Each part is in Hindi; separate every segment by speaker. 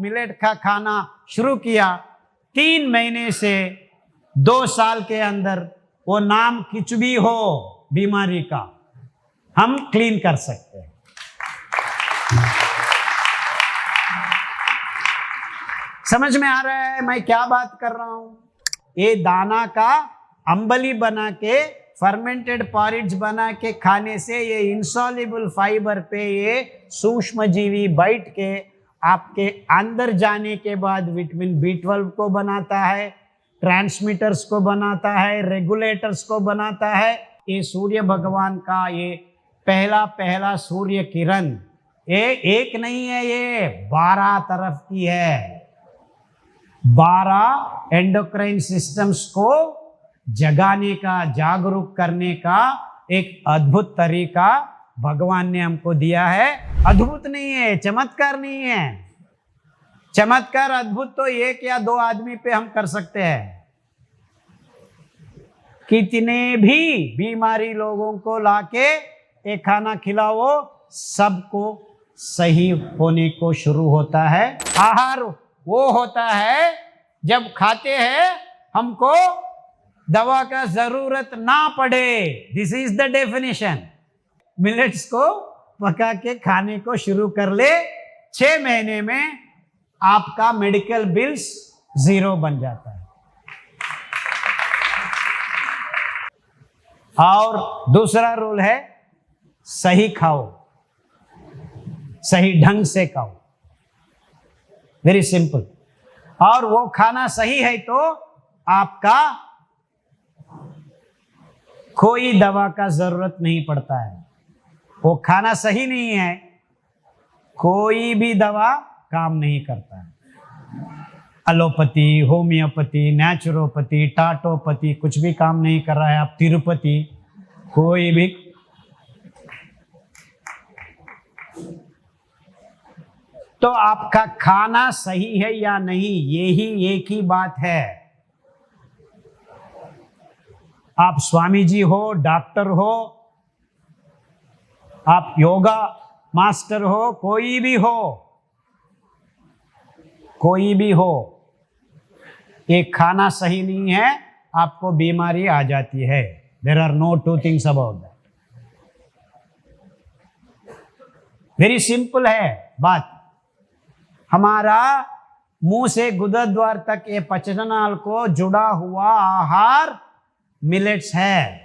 Speaker 1: मिलेट का खाना शुरू किया, 3 महीने से 2 साल के अंदर वो नाम कुछ भी हो बीमारी का, हम क्लीन कर सकते हैं। समझ में आ रहा है मैं क्या बात कर रहा हूं? ये दाना का अंबली बना के, फर्मेंटेड पॉरिज बना के खाने से ये इंसॉल्युबल फाइबर पे ये सूक्ष्म जीवी बैठ के आपके अंदर जाने के बाद विटामिन B12 को बनाता है, ट्रांसमीटर्स को बनाता है, रेगुलेटर्स को बनाता है। ये सूर्य भगवान का ये पहला सूर्य किरण, ये एक नहीं है, ये 12 तरफ की है। 12 एंडोक्राइन सिस्टम्स को जगाने का, जागरूक करने का एक अद्भुत तरीका भगवान ने हमको दिया है। अद्भुत नहीं है, चमत्कार नहीं है। चमत्कार अद्भुत तो 1 या 2 आदमी पे हम कर सकते हैं। कितने भी बीमारी लोगों को लाके ये खाना खिलाओ, सबको सही होने को शुरू होता है। आहार वो होता है जब खाते हैं हमको दवा का जरूरत ना पड़े। This is the definition. Millets को पका के खाने को शुरू कर ले, 6 महीने में आपका मेडिकल बिल्स 0 बन जाता है। और दूसरा रूल है, सही खाओ, सही ढंग से खाओ, वेरी सिंपल। और वो खाना सही है तो आपका कोई दवा का जरूरत नहीं पड़ता है। वो खाना सही नहीं है, कोई भी दवा काम नहीं करता है। एलोपैथी, होम्योपैथी, नेचुरोपैथी, टाटोपैथी कुछ भी काम नहीं कर रहा है। आप तिरुपति, कोई भी तो आपका खाना सही है या नहीं, यही एक ही बात है। आप स्वामी जी हो, डॉक्टर हो, आप योगा मास्टर हो, कोई भी हो, कोई भी हो, एक खाना सही नहीं है, आपको बीमारी आ जाती है। There are no 2 things about that. Very simple है बात। हमारा मुंह से गुदद्वार तक ये पचननाल को जुड़ा हुआ आहार मिलेट्स है।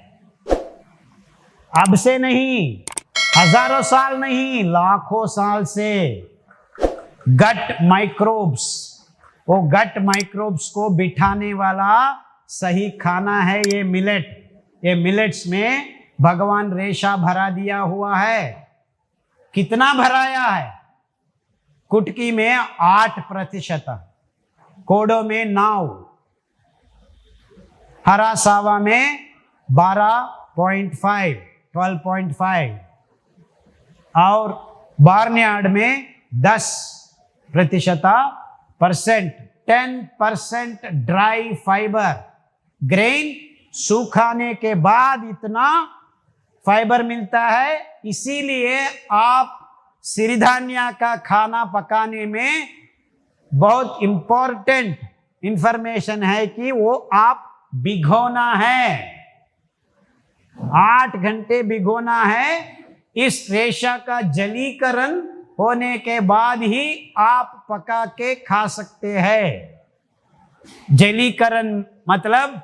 Speaker 1: अब से नहीं, हजारों साल नहीं, लाखों साल से गट माइक्रोब्स, वो गट माइक्रोब्स को बिठाने वाला सही खाना है ये मिलेट। ये मिलेट्स में भगवान रेशा भरा दिया हुआ है। कितना भराया है? कुटकी में 8%, कोडो में 9%, हरा सावा में 12.5, 12.5 और बार्नयार्ड में 10%, 10% ड्राई फाइबर। ग्रेन सुखाने के बाद इतना फाइबर मिलता है। इसीलिए आप सिरिधान्य का खाना पकाने में बहुत इंपॉर्टेंट इंफॉर्मेशन है कि वो आप भिगोना है, 8 घंटे भिगोना है। इस रेशा का जलीकरण होने के बाद ही आप पका के खा सकते हैं। जलीकरण मतलब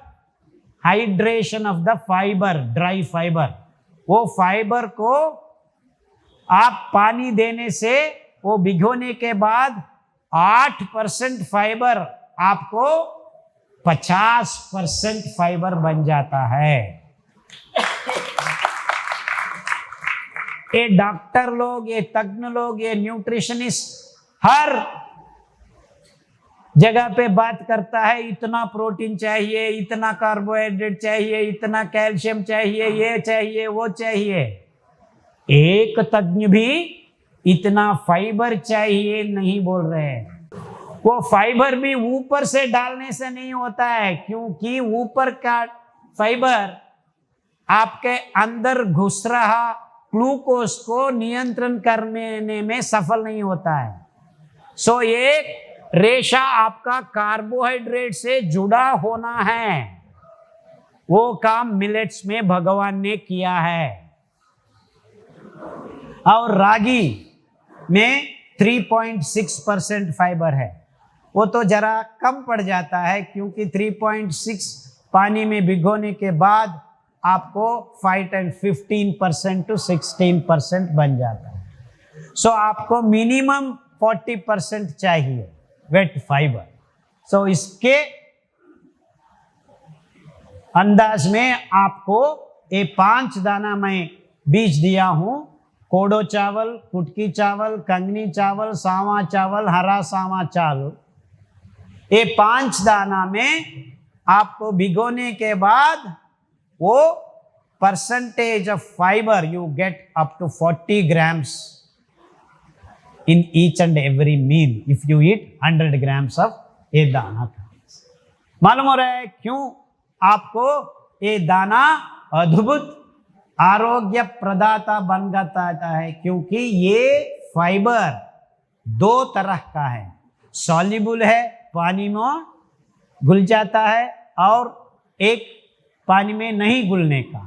Speaker 1: hydration of the fibre, dry fibre. वो फाइबर को आप पानी देने से, वो भिगोने के बाद 8% फाइबर आपको 50% फाइबर बन जाता है। ये डॉक्टर लोग, ये तज्ञ लोग, ये न्यूट्रिशनिस्ट हर जगह पे बात करता है, इतना प्रोटीन चाहिए, इतना कार्बोहाइड्रेट चाहिए, इतना कैल्शियम चाहिए, ये चाहिए, वो चाहिए। एक तज्ञ भी इतना फाइबर चाहिए नहीं बोल रहे हैं। वो फाइबर भी ऊपर से डालने से नहीं होता है, क्योंकि ऊपर का फाइबर आपके अंदर घुस रहा ग्लूकोज को नियंत्रण करने में सफल नहीं होता है। सो एक रेशा आपका कार्बोहाइड्रेट से जुड़ा होना है, वो काम मिलेट्स में भगवान ने किया है। और रागी में 3.6% फाइबर है, वो तो जरा कम पड़ जाता है क्योंकि 3.6 पानी में भिगोने के बाद आपको 15% to 16% बन जाता है। सो आपको मिनिमम 40% चाहिए वेट फाइबर। सो इसके अंदाज में आपको ये 5 दाना मैं बीज दिया हूं, कोडो चावल, कुटकी चावल, कंगनी चावल, सावा चावल, हरा सावा चावल। ये 5 दाना में आपको भिगोने के बाद वो percentage of fibre you get up to 40 grams in each and every meal if you eat 100 grams of ये दाना। मालूम हो रहा है क्यों आपको ये दाना अद्भुत आरोग्य प्रदाता बन जाता है? क्योंकि ये फाइबर 2 तरह का है, सॉल्युबल है, पानी में घुल जाता है, और एक पानी में नहीं घुलने का,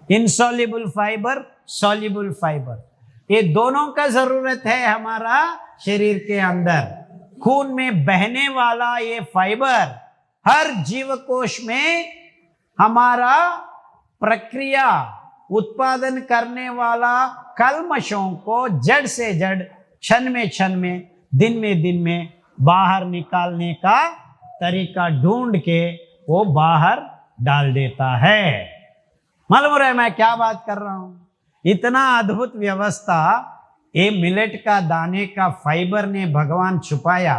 Speaker 1: इनसॉल्युबल फाइबर, सॉल्युबल फाइबर। ये दोनों का जरूरत है हमारा शरीर के अंदर। खून में बहने वाला ये फाइबर हर जीव कोश में हमारा प्रक्रिया उत्पादन करने वाला कल्मशों को जड़ से जड़, क्षण में, दिन में बाहर निकालने का तरीका ढूंढ के वो बाहर डाल देता है। मालूम हो रहा है मैं क्या बात कर रहा हूं? इतना अद्भुत व्यवस्था ये मिलेट का दाने का फाइबर ने भगवान छुपाया।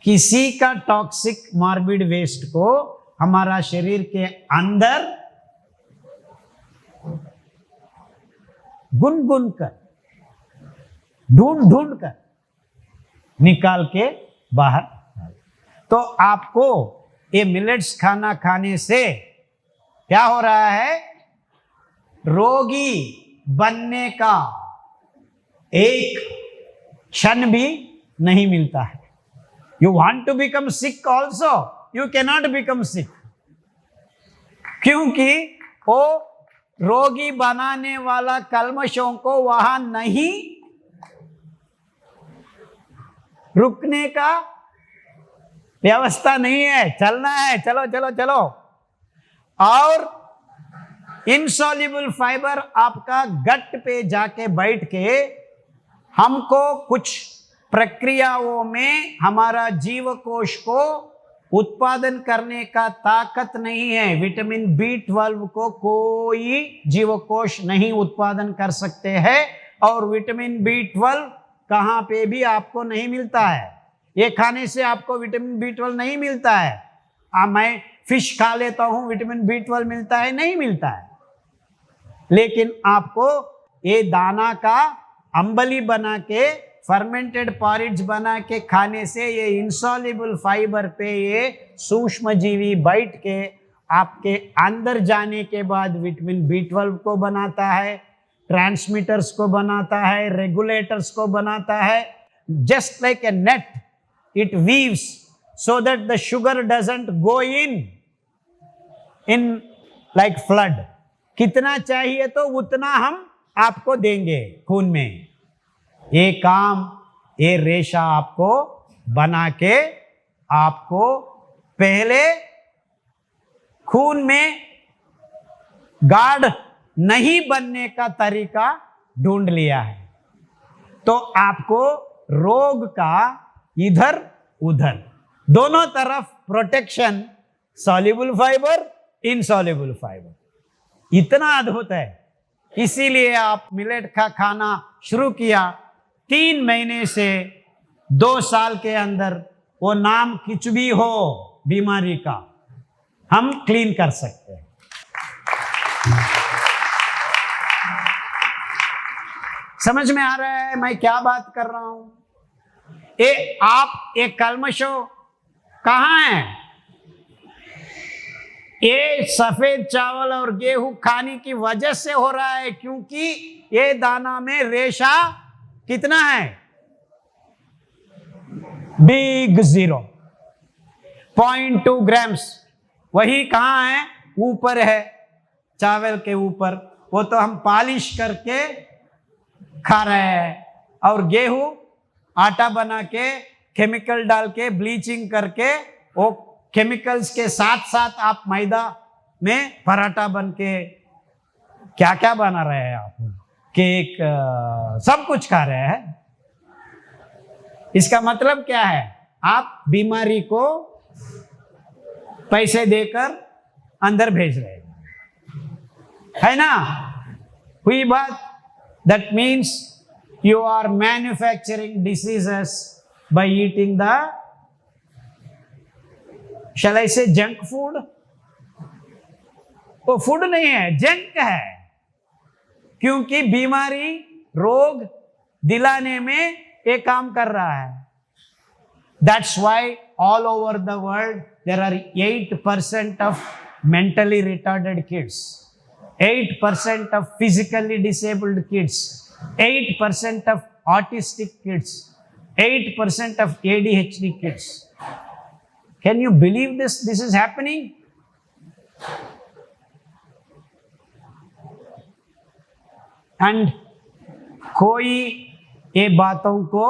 Speaker 1: किसी का टॉक्सिक मॉर्बिड वेस्ट को हमारा शरीर के अंदर गुन कर, ढूंढ कर निकाल के बाहर। तो आपको ये मिलेट्स खाना खाने से क्या हो रहा है? रोगी बनने का एक क्षण भी नहीं मिलता है। You want to become sick also, you cannot become sick, क्योंकि वो रोगी बनाने वाला कल्मशों को वहां नहीं रुकने का व्यवस्था नहीं है, चलना है, चलो चलो चलो। और इनसॉल्युबल फाइबर आपका गट पे जाके बैठ के हमको कुछ प्रक्रियाओं में हमारा जीव कोश को उत्पादन करने का ताकत नहीं है। विटामिन B12 को कोई जीव कोश नहीं उत्पादन कर सकते हैं, और विटामिन B12 कहाँ पे भी आपको नहीं मिलता है। ये खाने से आपको विटामिन B12 नहीं मिलता है। मैं फिश खा लेता हूँ, विटामिन B12 मिलता है? नहीं मिलता है। लेकिन आपको ये दाना का अंबली बना के, फर्मेंटेड पॉरिज बना के खाने से ये इंसॉल्युबल फाइबर पे ये सूक्ष्म जीवी बैठ के आपके अंदर जाने के बाद विटामिन B12 को बनाता है, ट्रांसमीटर्स को बनाता है, रेगुलेटर्स को बनाता है। Just like a net it weaves so that the sugar doesn't go in like flood। कितना चाहिए तो उतना हम आपको देंगे खून में। ये काम ये रेशा आपको बना के आपको पहले खून में गाढ़ नहीं बनने का तरीका ढूंढ लिया है। तो आपको रोग का इधर उधर दोनों तरफ protection, soluble fibre, insoluble fibre, इतना अद्भुत है। इसीलिए आप मिलेट का खाना शुरू किया, 3 महीने से 2 साल के अंदर वो नाम कुछ भी हो बीमारी का, हम क्लीन कर सकते हैं। समझ में आ रहा है मैं क्या बात कर रहा हूं? आप एक कल्मशो कहां है? ये सफेद चावल और गेहूं खाने की वजह से हो रहा है, क्योंकि ये दाना में रेशा कितना है? Big zero. 0.2 ग्राम्स, वही कहाँ है? ऊपर है, चावल के ऊपर। वो तो हम पॉलिश करके खा रहे हैं। और गेहूं आटा बना के केमिकल डाल के ब्लीचिंग करके, वो केमिकल्स के साथ साथ आप मैदा में पराठा बन के क्या क्या बना रहे हैं आप, केक, सब कुछ खा रहे हैं। इसका मतलब क्या है? आप बीमारी को पैसे देकर अंदर भेज रहे हैं, है ना? हुई बात? That means you are manufacturing diseases by eating the, shall I say, junk food? वो फूड नहीं है, जंक है, क्योंकि बीमारी, रोग दिलाने में ये काम कर रहा है। That's why all over the world there are 8% of mentally retarded kids, 8% of physically disabled kids, 8% of autistic kids, 8% of ADHD kids. Can you believe this? This is happening. And कोई ये बातों को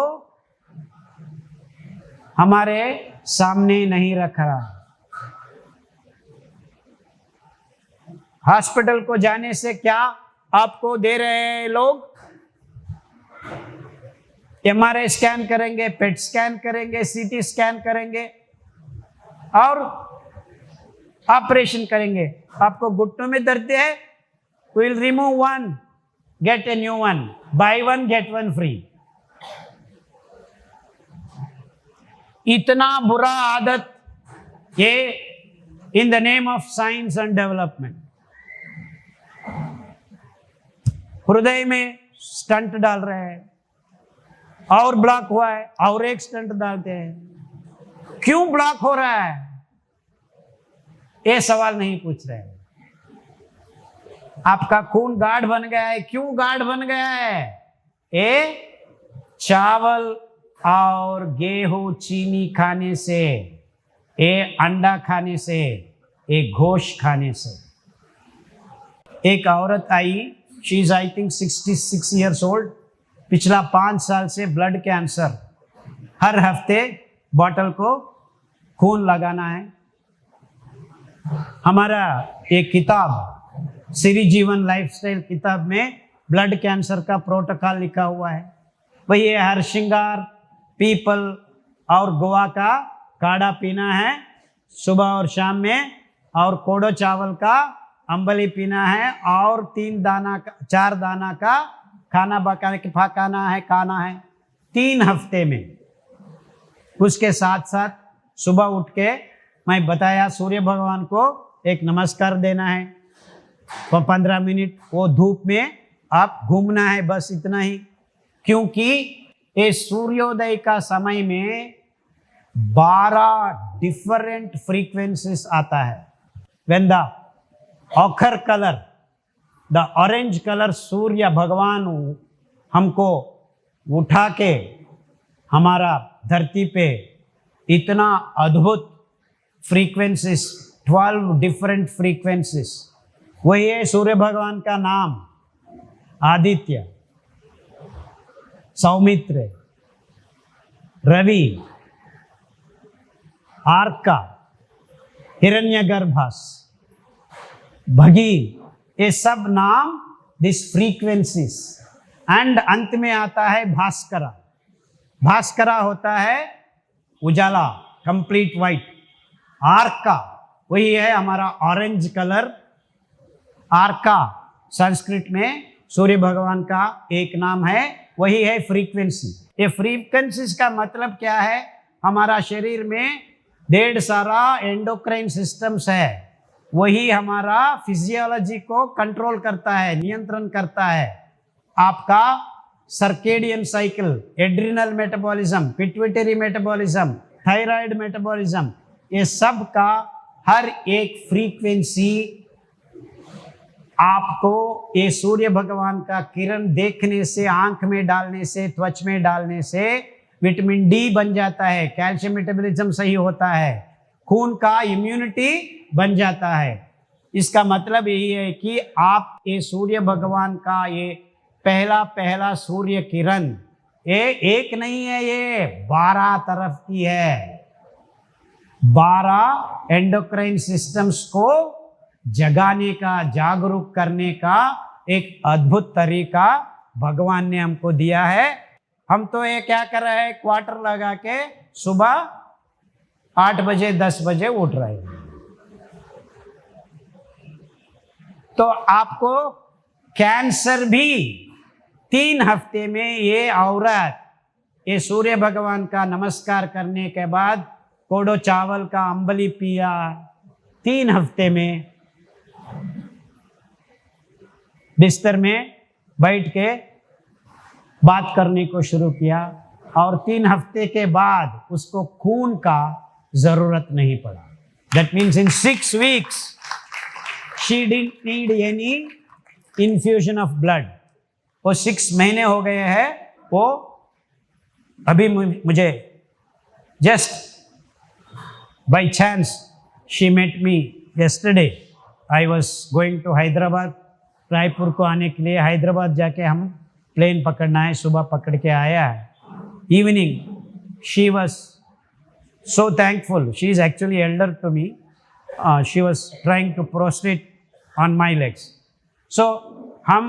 Speaker 1: हमारे सामने नहीं रख रहा। हॉस्पिटल को जाने से क्या आपको दे रहे हैं लोग? MRI स्कैन करेंगे, पेट स्कैन करेंगे, CT स्कैन करेंगे और ऑपरेशन करेंगे। आपको घुटनों में दर्द है, will remove one, gate a new one, by one get one free. इतना बुरा आदत ये in the name of science and development. हृदय में स्टंट डाल रहे हैं, और ब्लॉक हुआ है, और एक स्टंट डालते हैं। क्यों ब्लॉक हो रहा है? ये सवाल नहीं पूछ रहे हैं। आपका खून गाढ़ बन गया है, क्यों गाढ़ बन गया है? ये चावल और गेहूं, चीनी खाने से, ये अंडा खाने से, ये गोश्त खाने से। एक औरत आई, she is I think 66 years old, पिछला 5 साल से ब्लड कैंसर, हर हफ्ते बॉटल को खून लगाना है। हमारा एक किताब श्री जीवन लाइफस्टाइल किताब में ब्लड कैंसर का प्रोटोकॉल लिखा हुआ है। वही है, हरसिंगार, पीपल और गोवा का काढ़ा पीना है सुबह और शाम में, और कोडो चावल का अंबली पीना है, और 4 दाना का खाना पकाना है, खाना है 3 हफ्ते में। उसके साथ साथ सुबह उठ के मैं बताया सूर्य भगवान को एक नमस्कार देना है, वो 15 मिनट वो धूप में आप घूमना है, बस इतना ही। क्योंकि ये सूर्योदय का समय में 12 डिफरेंट फ्रीक्वेंसीज आता है। When the ochre colour, the orange colour, सूर्य भगवान हमको उठा के हमारा धरती पे इतना अद्भुत फ्रीक्वेंसीज, 12 डिफरेंट फ्रीक्वेंसीज, वही है सूर्य भगवान का नाम। आदित्य, सौमित्र, रवि, आर्का, हिरण्यगर्भास, भगी, ये सब नाम दिस फ्रीक्वेंसीज। एंड अंत में आता है भास्करा। भास्करा होता है उजाला, कंप्लीट वाइट। आर्का वही है हमारा ऑरेंज कलर। आर्का संस्कृत में सूर्य भगवान का एक नाम है, वही है फ्रीक्वेंसी। ये फ्रीक्वेंसीज का मतलब क्या है? हमारा शरीर में ढेर सारा एंडोक्राइन सिस्टम्स है, वही हमारा फिजियोलॉजी को कंट्रोल करता है, नियंत्रण करता है। आपका circadian cycle, adrenal metabolism, pituitary metabolism, thyroid metabolism, ये सब का हर एक फ्रीक्वेंसी आपको ये सूर्य भगवान का किरण देखने से, आंख में डालने से, त्वच में डालने से विटामिन डी बन जाता है, कैल्शियम मेटाबॉलिज्म सही होता है, खून का इम्यूनिटी बन जाता है। इसका मतलब यही है कि आप ये सूर्य भगवान का ये पहला पहला सूर्य किरण ये एक नहीं है, ये 12 तरफ की है। 12 एंडोक्राइन सिस्टम्स को जगाने का, जागरूक करने का एक अद्भुत तरीका भगवान ने हमको दिया है। हम तो ये क्या कर रहे हैं, क्वार्टर लगा के सुबह 8 बजे 10 बजे उठ रहे हैं। तो आपको कैंसर भी 3 हफ्ते में ये औरत ये सूर्य भगवान का नमस्कार करने के बाद कोडो चावल का अंबली पिया, 3 हफ्ते में बिस्तर में बैठ के बात करने को शुरू किया और 3 हफ्ते के बाद उसको खून का जरूरत नहीं पड़ा। That means in 6 weeks she didn't need any infusion of blood। वो 6 महीने हो गए हैं। वो अभी मुझे just by chance she met me yesterday। I was going to Hyderabad. Raipur को आने के लिए हैदराबाद जाके हम प्लेन पकड़ना है, सुबह पकड़ के आया है। Evening she was so thankful। She is actually elder to me। She was trying to prostrate on my legs। So हम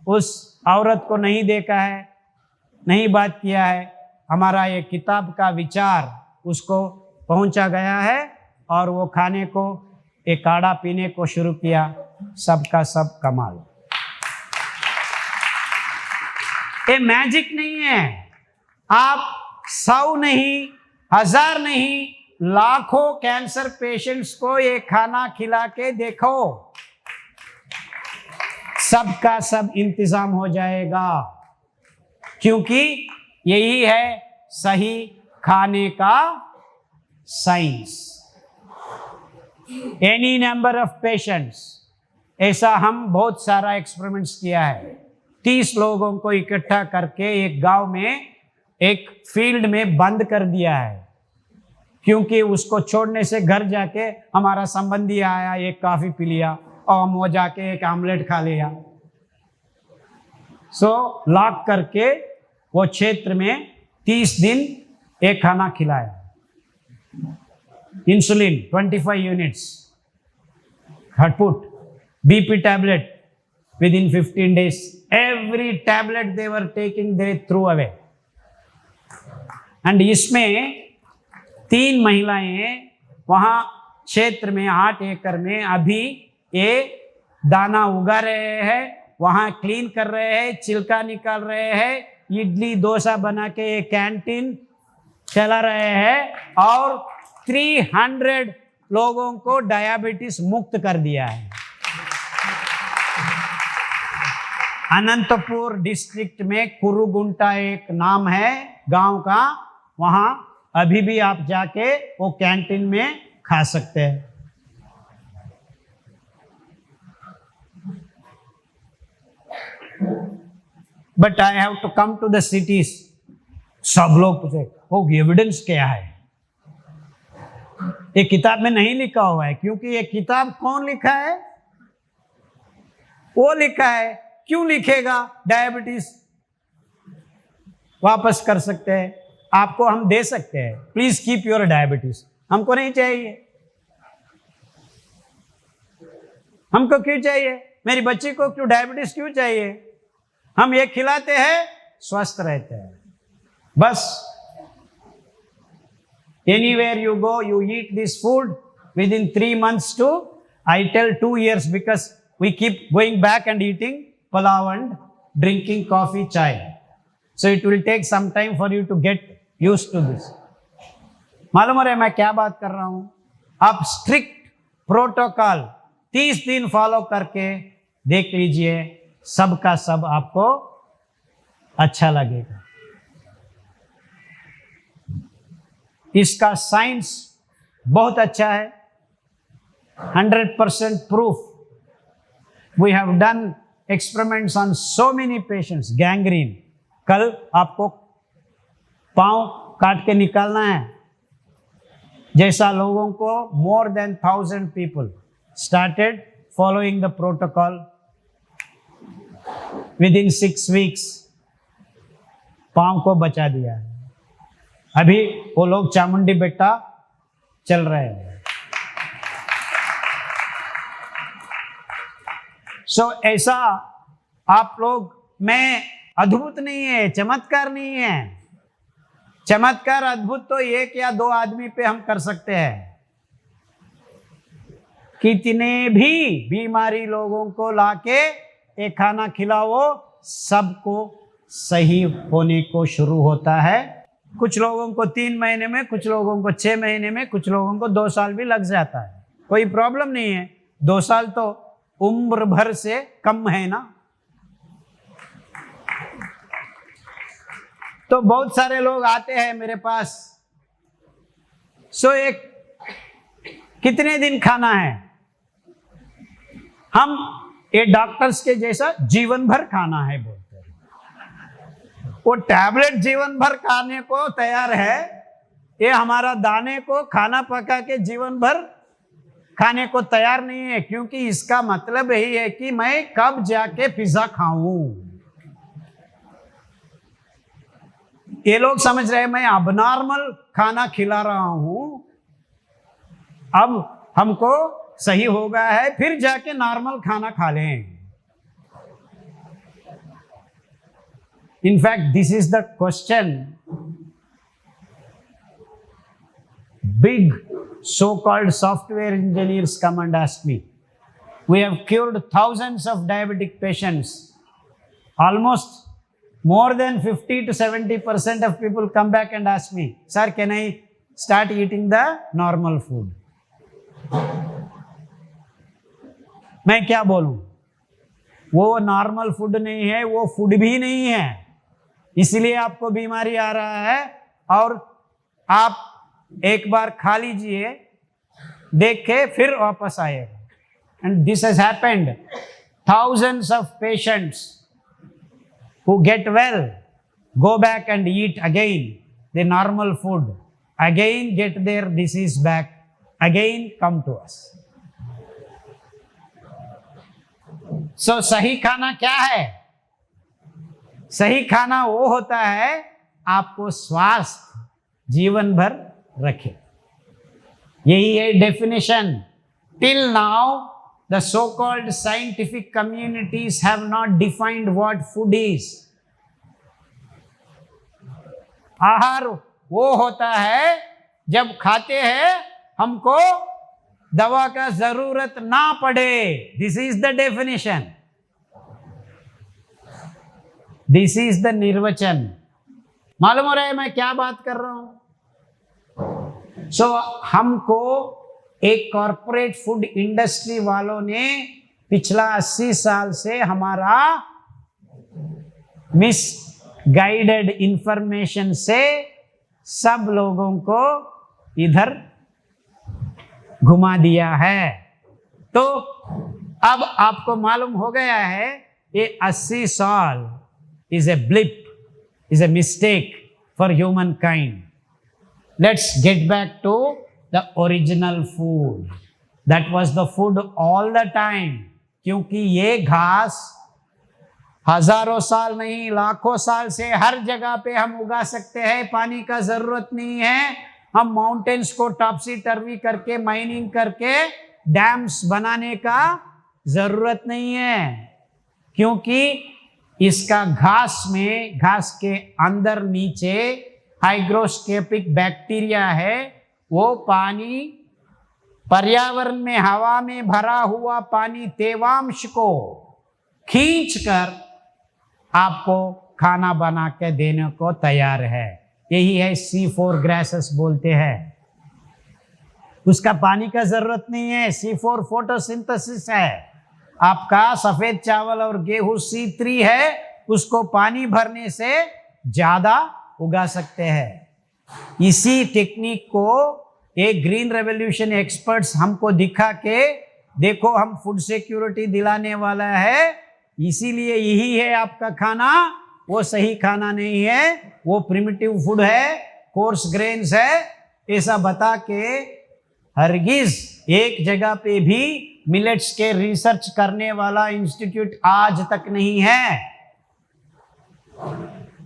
Speaker 1: उस औरत को नहीं देखा है, नहीं बात किया है। हमारा ये किताब का विचार उसको पहुंचा गया है और वो खाने को, एक काढ़ा पीने को शुरू किया। सबका सब कमाल। ये मैजिक नहीं है। आप 100 नहीं, 1000 नहीं, लाखों कैंसर पेशेंट्स को ये खाना खिला के देखो, सबका सब इंतजाम हो जाएगा। क्योंकि यही है सही खाने का science. Any number of patients, ऐसा हम बहुत सारा एक्सपेरिमेंट्स किया है। 30 लोगों को इकट्ठा करके एक गांव में एक फील्ड में बंद कर दिया है, क्योंकि उसको छोड़ने से घर जाके हमारा संबंधी आया, एक कॉफी पी लिया और हम वो जाके एक आमलेट खा लिया। सो लॉक करके वो क्षेत्र में 30 दिन एक खाना खिलाया। इंसुलिन 25 यूनिट्स, हटपुट, BP tablet within 15 days। every tablet they were taking they threw away। And इसमें 3 महिलाएं वहाँ क्षेत्र में 8 एकड़ में अभी ये दाना उगा रहे हैं, वहाँ क्लीन कर रहे हैं, छिलका निकाल रहे हैं, इडली डोसा बना के ये कैंटीन चला रहे हैं और 300 लोगों को डायबिटीज मुक्त कर दिया है। अनंतपुर डिस्ट्रिक्ट में कुरुगुंटा एक नाम है गांव का, वहां अभी भी आप जाके वो कैंटीन में खा सकते हैं। But I have to come to the cities. सब लोग पूछे वो एविडेंस क्या है? ये किताब में नहीं लिखा हुआ है, क्योंकि ये किताब कौन लिखा है? वो लिखा है। क्यों लिखेगा? डायबिटीज वापस कर सकते हैं, आपको हम दे सकते हैं। Please keep your diabetes. हमको नहीं चाहिए। हमको क्यों चाहिए? मेरी बच्ची को क्यों डायबिटीज क्यों चाहिए? हम ये खिलाते हैं, स्वस्थ रहते हैं। बस anywhere you go, you eat this food with in 3 months to, I tell 2 years, because we keep going back and eating pulao and drinking coffee, chai। So it will take some time for you to get used to this। मालूम हो रहा है मैं क्या बात कर रहा हूं? आप स्ट्रिक्ट प्रोटोकॉल 30 दिन फॉलो करके देख लीजिए, सबका सब आपको अच्छा लगेगा। इसका साइंस बहुत अच्छा है। 100% proof। We have done experiments on so many patients। Gangrene, कल आपको पाँव काट के निकालना है, जैसा लोगों को more than 1,000 people started following the protocol. Within 6 weeks पाँव को बचा दिया है। अभी वो लोग चामुंडी बेटा चल रहे हैं। ऐसा आप लोग में अद्भुत नहीं है, चमत्कार नहीं है। चमत्कार अद्भुत तो 1 या 2 आदमी पे हम कर सकते हैं। कितने भी बीमारी लोगों को लाके एक खाना खिलाओ, सबको सही होने को शुरू होता है। कुछ लोगों को 3 महीने में, कुछ लोगों को 6 महीने में, कुछ लोगों को 2 साल भी लग जाता है। कोई प्रॉब्लम नहीं है, 2 साल तो उम्र भर से कम है ना। तो बहुत सारे लोग आते हैं मेरे पास, एक कितने दिन खाना है? हम ये डॉक्टर्स के जैसा जीवन भर खाना है बोलते हैं। वो टैबलेट जीवन भर खाने को तैयार है, ये हमारा दाने को खाना पका के जीवन भर खाने को तैयार नहीं है, क्योंकि इसका मतलब यही है कि मैं कब जाके पिज्जा खाऊं। ये लोग समझ रहे हैं मैं अबनॉर्मल खाना खिला रहा हूं, अब हमको सही हो गया है, फिर जाके नॉर्मल खाना खा लें। In fact this is the question big so-called software engineers come and ask me. We have cured thousands of diabetic patients. Almost more than 50 to 70% of people come back and ask me, sir, can I start eating the normal food? मैं क्या बोलूं? वो नॉर्मल फूड नहीं है, वो फूड भी नहीं है, इसलिए आपको बीमारी आ रहा है। और आप एक बार खा लीजिए, देख के फिर वापस आएगा। And this has happened. Thousands of patients who get well go back and eat again the normal food, again get their disease back, again come to us. So सही खाना क्या है? सही खाना वो होता है आपको स्वास्थ्य जीवन भर रखे। यही है definition. Till now the so called scientific communities have not defined what food is. आहार वो होता है जब खाते हैं हमको दवा का जरूरत ना पड़े। This is the definition, this is the निर्वचन। मालूम हो रहा है मैं क्या बात कर रहा हूं? हमको एक कॉर्पोरेट फूड इंडस्ट्री वालों ने पिछला 80 साल से हमारा मिस गाइडेड इंफॉर्मेशन से सब लोगों को इधर घुमा दिया है। तो अब आपको मालूम हो गया है ये 80 साल is a blip, is a mistake for human kind. Let's get back to the original food. That was the food all the time. क्योंकि ये घास हजारों साल नहीं, लाखों साल से हर जगह पे हम उगा सकते हैं। पानी का जरूरत नहीं है। हम माउंटेन्स को टॉपसी टर्वी करके, माइनिंग करके डैम्स बनाने का जरूरत नहीं है, क्योंकि इसका घास में, घास के अंदर नीचे हाइग्रोस्कोपिक बैक्टीरिया है। वो पानी पर्यावरण में, हवा में भरा हुआ पानी तेवांश को खींचकर आपको खाना बना के देने को तैयार है। यही है C4 ग्रासेस बोलते हैं। उसका पानी का जरूरत नहीं है। C4 फोटोसिंथेसिस है। आपका सफेद चावल और गेहूं C3 है, उसको पानी भरने से ज्यादा उगा सकते हैं। इसी टेक्निक को एक ग्रीन रेवोल्यूशन एक्सपर्ट्स हमको दिखा के, देखो हम फूड सिक्योरिटी दिलाने वाला है, इसीलिए यही है आपका खाना, वो सही खाना नहीं है, वो प्रिमिटिव फूड है, कोर्स ग्रेन्स है, ऐसा बता के हरगिज एक जगह पे भी मिलेट्स के रिसर्च करने वाला इंस्टीट्यूट आज तक नहीं है।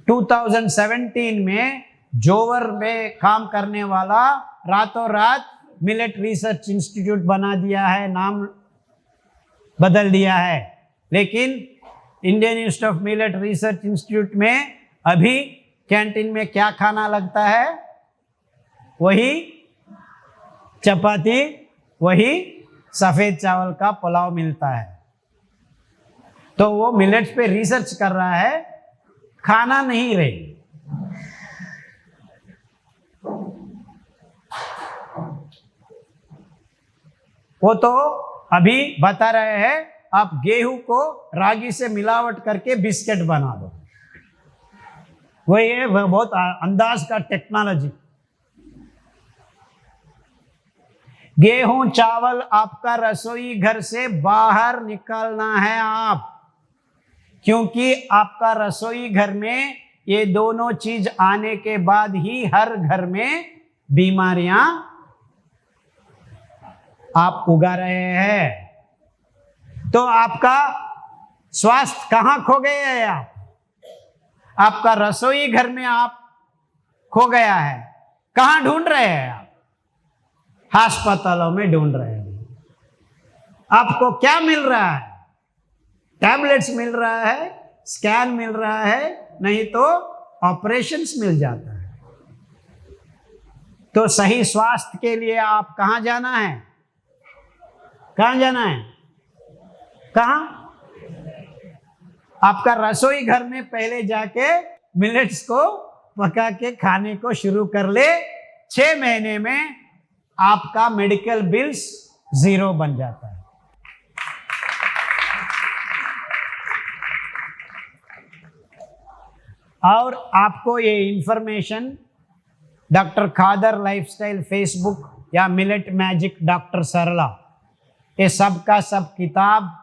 Speaker 1: 2017 में जोवर में काम करने वाला रातों रात मिलेट रिसर्च इंस्टीट्यूट बना दिया है, नाम बदल दिया है, लेकिन Indian institute of millet research institute में अभी कैंटीन में क्या खाना लगता है? वही चपाती, वही सफेद चावल का पुलाव मिलता है। तो वो मिलेट्स पे रिसर्च कर रहा है, खाना नहीं रही। वो तो अभी बता रहे हैं आप गेहूं को रागी से मिलावट करके बिस्किट बना दो। वो ये बहुत अंदाज का टेक्नोलॉजी। गेहूं चावल आपका रसोई घर से बाहर निकालना है आप, क्योंकि आपका रसोई घर में ये दोनों चीज आने के बाद ही हर घर में बीमारियां आप उगा रहे हैं। तो आपका स्वास्थ्य कहां खो गए हैं आप? आपका रसोई घर में आप खो गया है। कहां ढूंढ रहे हैं आप? अस्पतालों में ढूंढ रहे हैं। आपको क्या मिल रहा है? टैबलेट्स मिल रहा है, स्कैन मिल रहा है, नहीं तो ऑपरेशंस मिल जाता है। तो सही स्वास्थ्य के लिए आप कहां जाना है? कहां जाना है? कहां? आपका रसोई घर में पहले जाके मिलेट्स को पका के खाने को शुरू कर ले। 6 महीने में आपका मेडिकल बिल्स 0 बन जाता है। और आपको ये इंफॉर्मेशन डॉक्टर खादर लाइफस्टाइल फेसबुक या मिलेट मैजिक डॉक्टर सरला, ये सब का सब किताब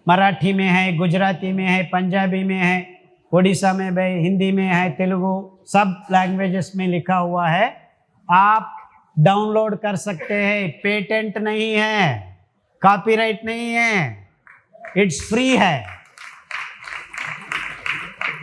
Speaker 1: मराठी में है, गुजराती में है, पंजाबी में है, उड़ीसा में भी, हिंदी में है, तेलुगु, सब लैंग्वेजेस में लिखा हुआ है। आप डाउनलोड कर सकते हैं। पेटेंट नहीं है, कॉपीराइट नहीं है, इट्स फ्री है।